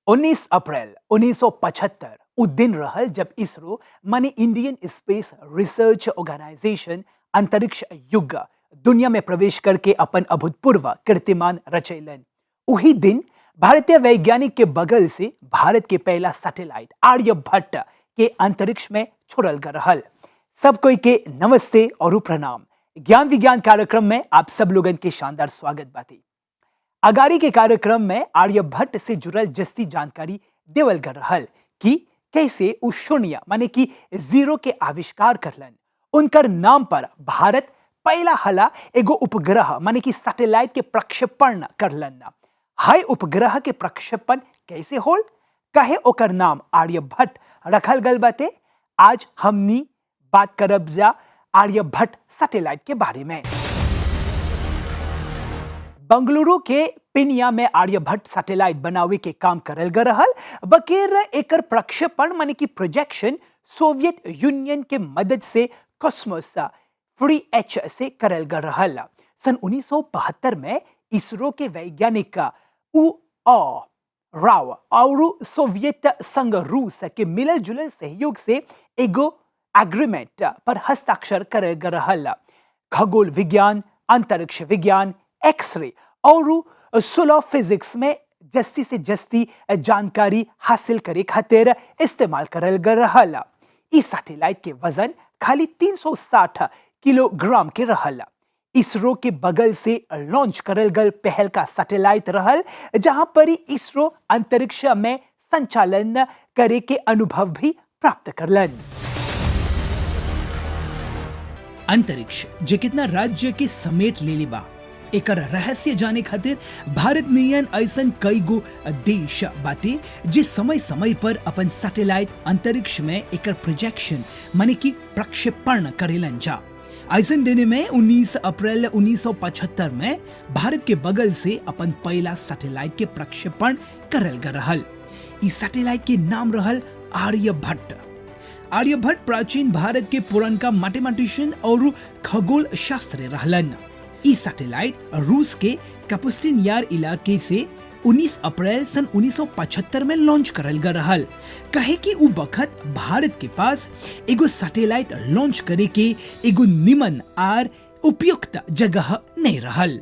19 अप्रैल 1975 उ दिन रहल जब इसरो माने इंडियन स्पेस रिसर्च ऑर्गेनाइजेशन अंतरिक्ष युग दुनिया में प्रवेश करके अपन अभूतपूर्व कीर्तिमान रचैलन। उही दिन भारतीय वैज्ञानिक के बगल से भारत के पहला सैटेलाइट आर्यभट्ट के अंतरिक्ष में छोड़ल गए रहल। सब कोई के नमस्ते और प्रणाम। ज्ञान विज्ञान कार्यक्रम में आप सब लोगन के शानदार स्वागत बाती। अगारी के कार्यक्रम में आर्यभट्ट से जुड़ल जस्ती जानकारी देवल गए रहल कि कैसे उ शून्य माने कि जीरो के आविष्कार करलन। उनकर नाम पर भारत पहला हला एगो उपग्रह माने कि सैटेलाइट के प्रक्षेपण करलन। हाई उपग्रह के प्रक्षेपण कैसे होल, कहे ओकर नाम आर्यभट्ट रखल गल बाते। आज हमनी बात करब जा आर्यभट्ट सैटेलाइट के बारे में। बंगलुरु के पिनिया में आर्यभट्ट सैटेलाइट बनावे के काम करल गए रहल। बकेर एकर प्रक्षेपण माने कि प्रोजेक्शन सोवियत यूनियन के मदद से कॉस्मोस फ्री एच से करल गए रहल। सन 1972 में इसरो के वैज्ञानिक राव और सोवियत संघ रूस के मिलल जुलल सहयोग से एगो एग्रीमेंट पर हस्ताक्षर करल गए रहल। खगोल विज्ञान, अंतरिक्ष विज्ञान, एक्सरे और सोलर फिजिक्स में जस्ती से जस्ती जानकारी हासिल करे खातिर इस्तेमाल करल गए रहल। इस सैटेलाइट के वजन खाली 360 किलोग्राम के रहल। इसरो के बगल से लॉन्च करल गल पहल का सैटेलाइट रहल, जहां पर इसरो अंतरिक्ष में संचालन करे के अनुभव भी प्राप्त करलन। अंतरिक्ष जे कितना राज्य के समेट लेले बा, एकर रहस्य जाने खातिर भारत नियन ऐसन कई गो देश बाते जे समय समय पर अपन सैटेलाइट अंतरिक्ष में एकर प्रोजेक्शन माने कि प्रक्षेपण करेलन जा। ऐसन दिन में 19 अप्रैल 1975 में भारत के बगल से अपन पहला सैटेलाइट के प्रक्षेपण करल गए रहल। इस सैटेलाइट के नाम रहल आर्यभट्ट। आर्यभट्ट प्राचीन भारत के पुरनका मैथमेटिशियन और खगोल शास्त्री रहलन। इस सैटेलाइट रूस के कपुस्टिन यार इलाके से 19 अप्रैल सन 1975 में लॉन्च करल गए रहल। कहे कि उ बखत भारत के पास एगो सैटेलाइट लॉन्च करे के एगो निमन आर उपयुक्त जगह नहीं रहल।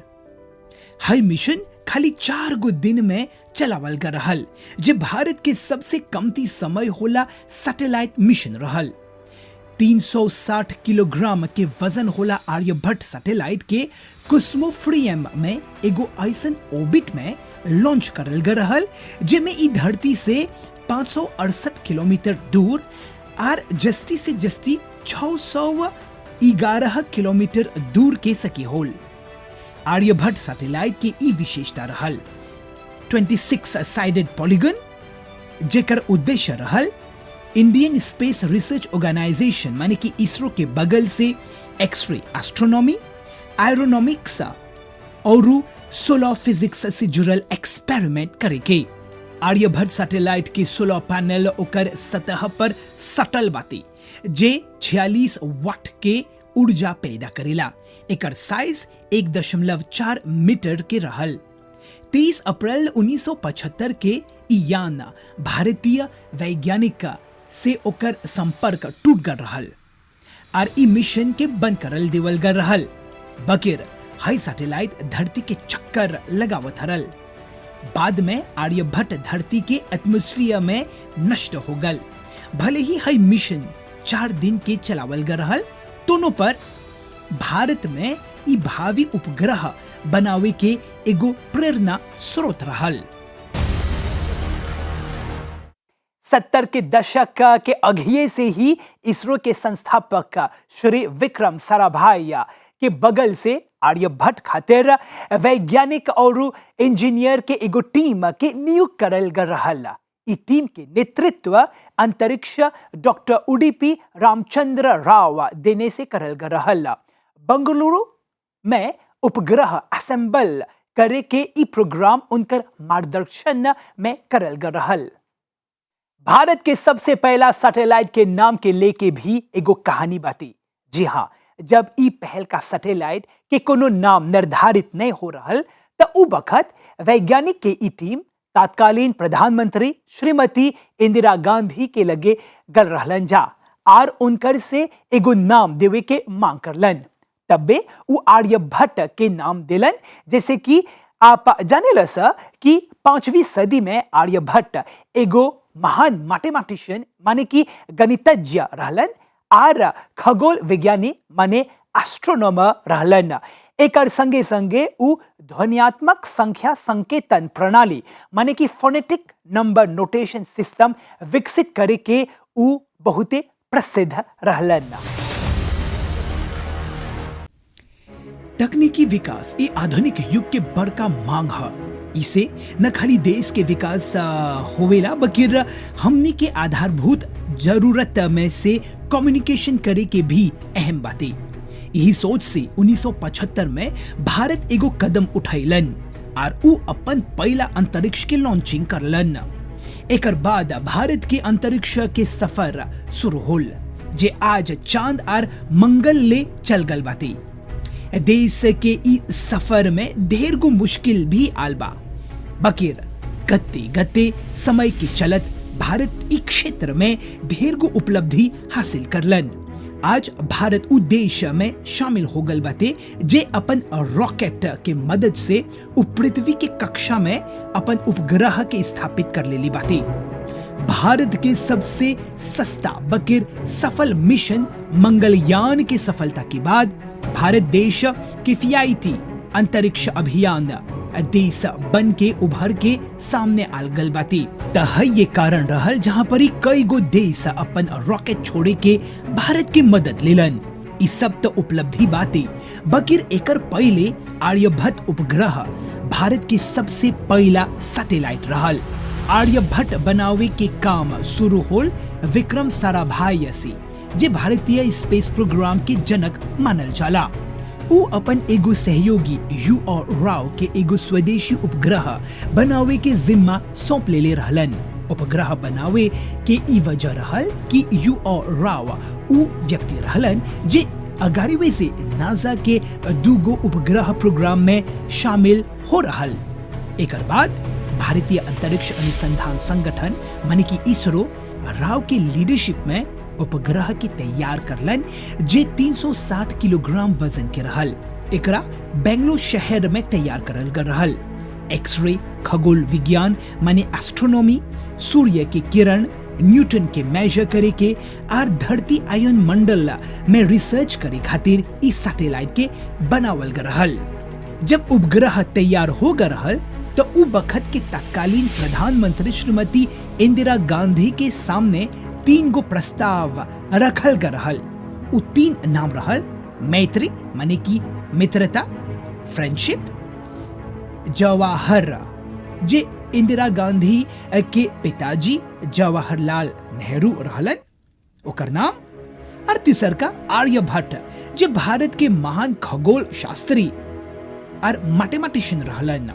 हाई मिशन खाली 4 गो दिन में चलावल गए रहल, जे भारत के सबसे कमती समय होला सैटेलाइट मिशन रहल। 360 किलोग्राम के वजन होला आर्यभट्ट सैटेलाइट के कुस्मोफ्रियम में एगो ऐसन ऑर्बिट में लॉन्च करल गए रहल, जेमे ई धरती से 568 किलोमीटर दूर आर जस्ती से जस्ती 611 किलोमीटर दूर के सकी होल। आर्यभट्ट सैटेलाइट के ई विशेषता रहल 26 साइडेड पॉलीगन, जेकर उद्देश्य रहल इंडियन स्पेस रिसर्च ऑर्गेनाइजेशन माने कि इसरो के बगल से एक्सरे एस्ट्रोनॉमी, एरोनॉमिक्स और सोलर फिजिक्स से जुड़ल एक्सपेरिमेंट करे के। आर्यभट्ट सैटेलाइट के सोलर पैनल ओकर सतह पर सटल बाती, जे 46 वाट के ऊर्जा पैदा करेला। एकर साइज 1.4 मीटर के रहल। 23 अप्रैल 1975 के ई यान भारतीय वैज्ञानिक से ओकर संपर्क टूट गए रहल और ई मिशन के बंद करल देवल गए रहल। बकेर हाई सैटेलाइट धरती के चक्कर लगावत हरल। बाद में आर्यभट्ट धरती के एटमॉस्फेयर में नष्ट हो गल। भले ही हाई मिशन 4 दिन के चलावल गए रहल, दोनों पर भारत में ई भावी उपग्रह बनावे के एगो प्रेरणा स्रोत रहल। 70 के दशक के अघिए से ही इसरो के संस्थापक श्री विक्रम साराभाई के बगल से आर्यभट्ट खातिर वैज्ञानिक और इंजीनियर के एगो टीम के नियुक्त करल गए रहल। ई टीम के नेतृत्व अंतरिक्ष डॉक्टर उडुपी रामचंद्र राव देने से करल गए रहल। बंगलुरु में उपग्रह असेंबल करे के ई प्रोग्राम उनकर मार्गदर्शन में करल गए रहल। भारत के सबसे पहला सैटेलाइट के नाम के लेके भी एगो कहानी बाती। जी हाँ, जब ई पहल का सैटेलाइट के कोनो नाम निर्धारित नहीं हो रहल, त उ बखत वैज्ञानिक के ई टीम तत्कालीन प्रधानमंत्री श्रीमती इंदिरा गांधी के लगे गल रहलन जा और उनकर से एगो नाम देवे के मांग करलन। तब्बे उ आर्यभट्ट के नाम दिलन। जैसे कि आप जाने सा कि 5वीं सदी में आर्यभट्ट एगो महान मैथमेटिशियन माने कि गणितज्ञ रहलन और खगोल विज्ञानी माने एस्ट्रोनॉमर रहलन। एकर संगे संगे उ ध्वन्यात्मक संख्या संकेतन प्रणाली माने कि फोनेटिक नंबर नोटेशन सिस्टम विकसित करे के उ बहुते प्रसिद्ध रहलन। तकनीकी विकास ये आधुनिक युग के बड़का मांग है। इसे न खाली देश के विकास होवेला बकिर हमनी के आधारभूत जरूरत में से कम्युनिकेशन करे के भी अहम बातें। यही सोच से 1975 में भारत एगो कदम उठैलन और उ अपन पहला अंतरिक्ष के लॉन्चिंग करलन। एकर बाद भारत के अंतरिक्ष के सफर शुरू होल जे आज चांद और मंगल ले चल गल बाती। देश के ई सफर में ढेर गो मुश्किल भी आल बा बकिर गते गते समय के चलत भारत ई क्षेत्र में ढेर गो उपलब्धि हासिल करलन। आज भारत उ देश में शामिल हो गल बाते जे अपन रॉकेट के मदद से पृथ्वी के कक्षा में अपन उपग्रह के स्थापित कर लेली बाते। भारत के सबसे सस्ता बकिर सफल मिशन मंगलयान की सफलता के बाद भारत देश किफायती अंतरिक्ष अभियान देश बन के उभर के सामने आल गल बाती। ये कारण रहल जहां पर कई गो देश अपन रॉकेट छोड़े के भारत के मदद लेलन। इस सब तो उपलब्धि बातें बकिर एकर पहले आर्यभट्ट उपग्रह भारत के सबसे पहला सैटेलाइट रहल। आर्यभट्ट बनावे के काम शुरू होल विक्रम साराभाई से जे भारतीय स्पेस प्रोग्राम के जनक मानल जाला। उ अपन एगो सहयोगी U.R. राव के एगो स्वदेशी उपग्रह बनावे के जिम्मा सौंप लेले रहलन। उपग्रह बनावे के ई वजह रहल कि U.R. राव उ व्यक्ति रहलन जे अगारीवे से नासा के दूगो उपग्रह प्रोग्राम में शामिल हो रहल। एकर बाद भारतीय अंतरिक्ष अनुसंधान संगठन माने कि इसरो राव के लीडरशिप में उपग्रह की तैयार करलन जे 360 किलोग्राम वजन के रहल। एकरा बेंगलोर शहर में तैयार करल गल रहल। एक्सरे खगोल विज्ञान माने एस्ट्रोनॉमी, सूर्य के किरण, न्यूटन के मेजर करे के और धरती आयन मंडल में रिसर्च करे खातिर इस सैटेलाइट के बनावल गल रहल। जब उपग्रह तैयार हो गल रहल तो उ बखत के तत्कालीन प्रधानमंत्री श्रीमती इंदिरा गांधी के सामने 3 गो प्रस्ताव रखल गल रहल। उ 3 नाम रहल मैत्री माने की मित्रता, फ्रेंडशिप, जवाहर जे इंदिरा गांधी के पिताजी जवाहरलाल नेहरू रहलन ओकर नाम, और तीसर का आर्यभट्ट जे भारत के महान खगोल शास्त्री और मैथमेटिशियन रहलन।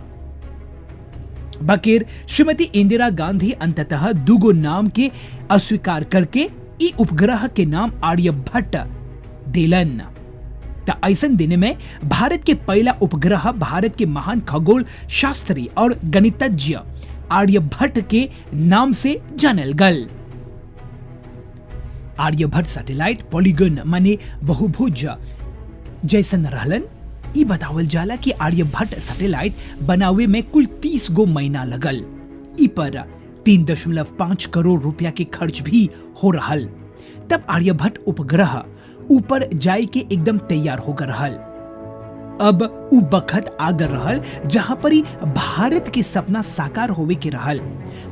बकिर श्रीमती इंदिरा गांधी अंततः दूगो नाम के अस्वीकार करके ई उपग्रह के नाम आर्यभट्ट दिलन। ऐसन दिन में भारत के पहला उपग्रह भारत के महान खगोल शास्त्री और गणितज्ञ आर्यभट्ट के नाम से जानल गल। आर्यभट्ट सैटेलाइट पॉलीगन माने बहुभुज जैसन रहलन। ई बतावल जाला कि आर्यभट्ट सैटेलाइट बनावे में कुल 30 गो महीना लगल। ई पर 3.5 करोड़ रुपया के खर्च भी हो रहल। तब आर्यभट्ट उपग्रह ऊपर जाए के एकदम तैयार हो गए रहल। अब उ बखत आ गए रहल जहां पर भारत के सपना साकार होवे के रहल।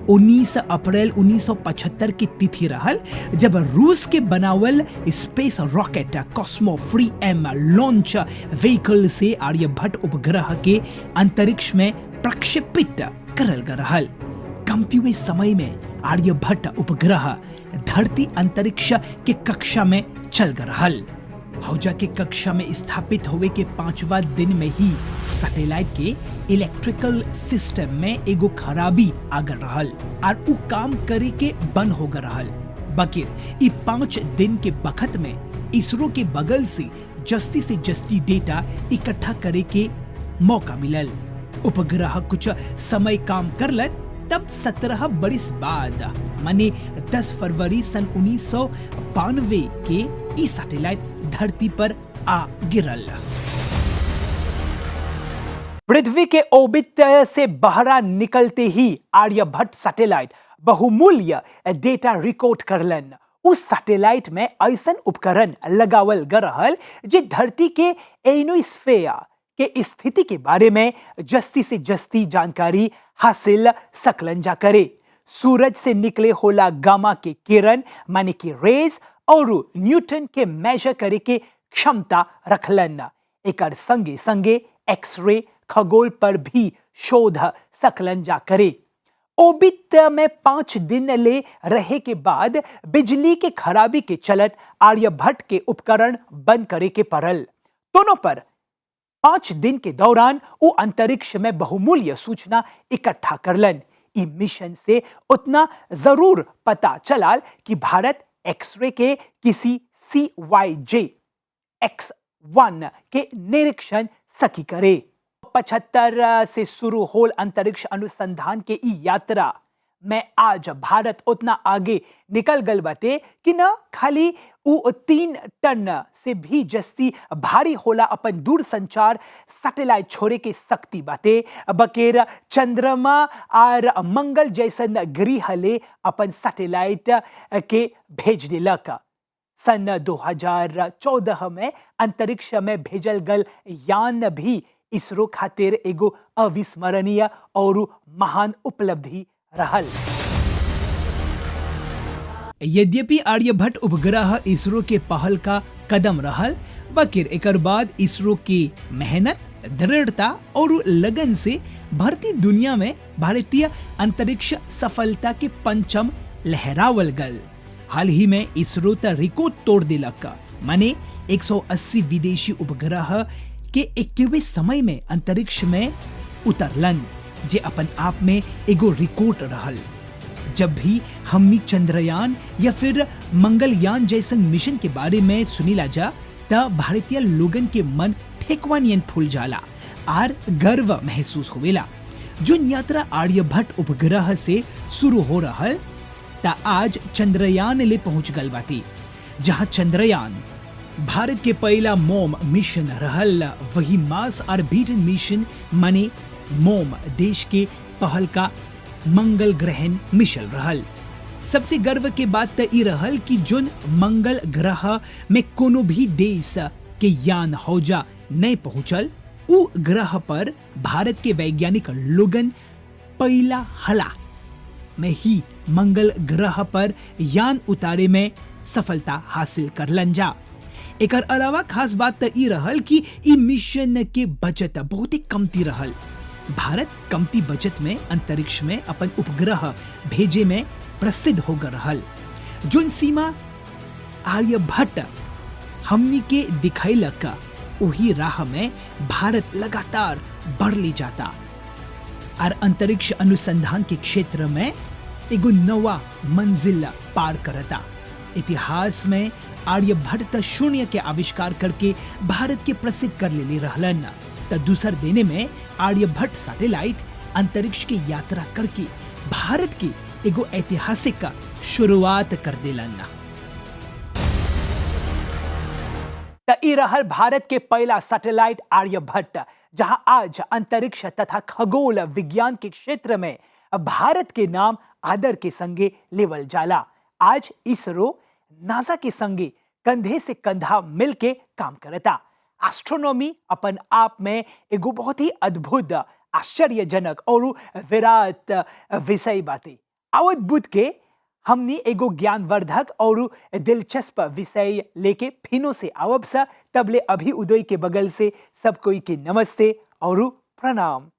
19 अप्रैल 1975 की तिथि रहल जब रूस के बनावल space rocket Kosmos three M launch vehicle से आर्यभट्ट उपग्रह के अंतरिक्ष में प्रक्षेपित करल गए रहल। कमती समय में आर्यभट्ट उपग्रह धरती अंतरिक्ष के कक्षा में चल गए रहल। हौजा के कक्षा में स्थापित होवे के 5वां दिन में ही सैटेलाइट के इलेक्ट्रिकल सिस्टम में एगो खराबी आ गल रहल और उ काम करे के बंद हो गल रहल। बकिर ई 5 दिन के बखत में इसरो के बगल से जस्ती डेटा इकट्ठा करे के मौका मिलल। उपग्रह कुछ समय काम करलत तब 17 बरिस बाद माने 10 फरवरी सन 1992 के ई सैटेलाइट धरती पर आ गिरल। पृथ्वी के ऑर्बिट से बाहर निकलते ही आर्यभट्ट सैटेलाइट बहुमूल्य डेटा रिकॉर्ड करलन। उस सैटेलाइट में ऐसन उपकरण लगावल गए रहल जे धरती के एनोस्फेयर के स्थिति के बारे में जस्ती से जस्ती जानकारी हासिल सकलन जा करे। सूरज से निकले होला गामा के किरण माने कि रेज और न्यूटन के मेजर करे के क्षमता रखलन। एकर संगे संगे एक्सरे खगोल पर भी शोध सकलन जा करे। ऑर्बिट में 5 दिन ले रहे के बाद बिजली के खराबी के चलत आर्यभट्ट के उपकरण बंद करे के पड़ल। दोनों पर 5 दिन के दौरान वो अंतरिक्ष में बहुमूल्य सूचना इकट्ठा करलन। ई मिशन से उतना जरूर पता चला कि भारत एक्सरे के किसी CYJ X1 के निरीक्षण सकी करे। 75 से शुरू होल अंतरिक्ष अनुसंधान के ई यात्रा में आज भारत उतना आगे निकल गल बाटे कि न खाली उ 3 टन से भी जस्ती भारी होला अपन दूर संचार सैटेलाइट छोड़े के शक्ति बाटे, बकेर चंद्रमा और मंगल जैसन गृह ले अपन सैटेलाइट के भेज दिलक। सन 2014 में अंतरिक्ष में भेजल गल यान भी इसरो खातिर एगो अविस्मरणीय और महान उपलब्धि रहल। यद्यपि आर्यभट्ट उपग्रह इसरो के पहल का कदम रहल, बकिर एकर बाद इसरो की मेहनत, दृढ़ता और लगन से भारतीय दुनिया में भारतीय अंतरिक्ष सफलता के पंचम लहरावल गल। हाल ही में इसरो त रिकॉर्ड तोड़ दिलक, माने 180 विदेशी उपग्रह के 21वें समय में अंतरिक्ष में उतरलन, जे अपन आप में एगो रिकॉर्ड रहल। जब भी हमनी चंद्रयान या फिर मंगलयान जैसन मिशन के बारे में सुनीला जा त भारतीय लोगन के मन ठेकवानियन फूल जाला और गर्व महसूस होवेला। जो यात्रा आर्यभट्ट उपग्रह से शुरू हो रहल ता आज चंद्रयान ले पहुंच गल बाती, जहां चंद्रयान भारत के पहला मोम मिशन रहल। वही मार्स ऑर्बिटर मिशन माने मोम देश के पहल का मंगल ग्रहण मिशन रहल। सबसे गर्व के बात त ई रहल कि जोन मंगल ग्रह में कोनो भी देश के यान हौजा नहीं पहुंचल, उ ग्रह पर भारत के वैज्ञानिक लोगन पहला हला में ही मंगल ग्रह पर यान उतारे में सफलता हासिल करलन जा। एकर अलावा खास बात त ई रहल कि ई मिशन के बजट बहुत ही कमती रहल। भारत कमती बजट में अंतरिक्ष में अपन उपग्रह भेजे में प्रसिद्ध हो गए रहल। जोन सीमा आर्यभट्ट हमनी के दिखैलक, वही राह में भारत लगातार बढ़ ले जाता और अंतरिक्ष अनुसंधान के क्षेत्र में एगो नवा मंजिल पार करता। इतिहास में आर्यभट्ट शून्य के आविष्कार करके भारत के प्रसिद्ध कर ले रहलन। त दूसर देने में आर्यभट्ट सैटेलाइट अंतरिक्ष की यात्रा करके भारत की एगो ऐतिहासिक शुरुआत कर देलन। त ई रहल भारत के पहला सैटेलाइट आर्यभट्ट, जहां आज अंतरिक्ष तथा खगोल विज्ञान के क्षेत्र में भारत के नाम आदर के संगे लेवल जाला। आज इसरो नासा के संगे कंधे से कंधा मिलके काम करता। एस्ट्रोनॉमी अपन आप में एगो बहुत ही अद्भुत, आश्चर्यजनक और विराट विषय बाते। आवत बुध के हमनी एगो ज्ञानवर्धक और दिलचस्प विषय लेके फिनो से आवब सा। तबले अभी उदय के बगल से सब कोई के नमस्ते और प्रणाम।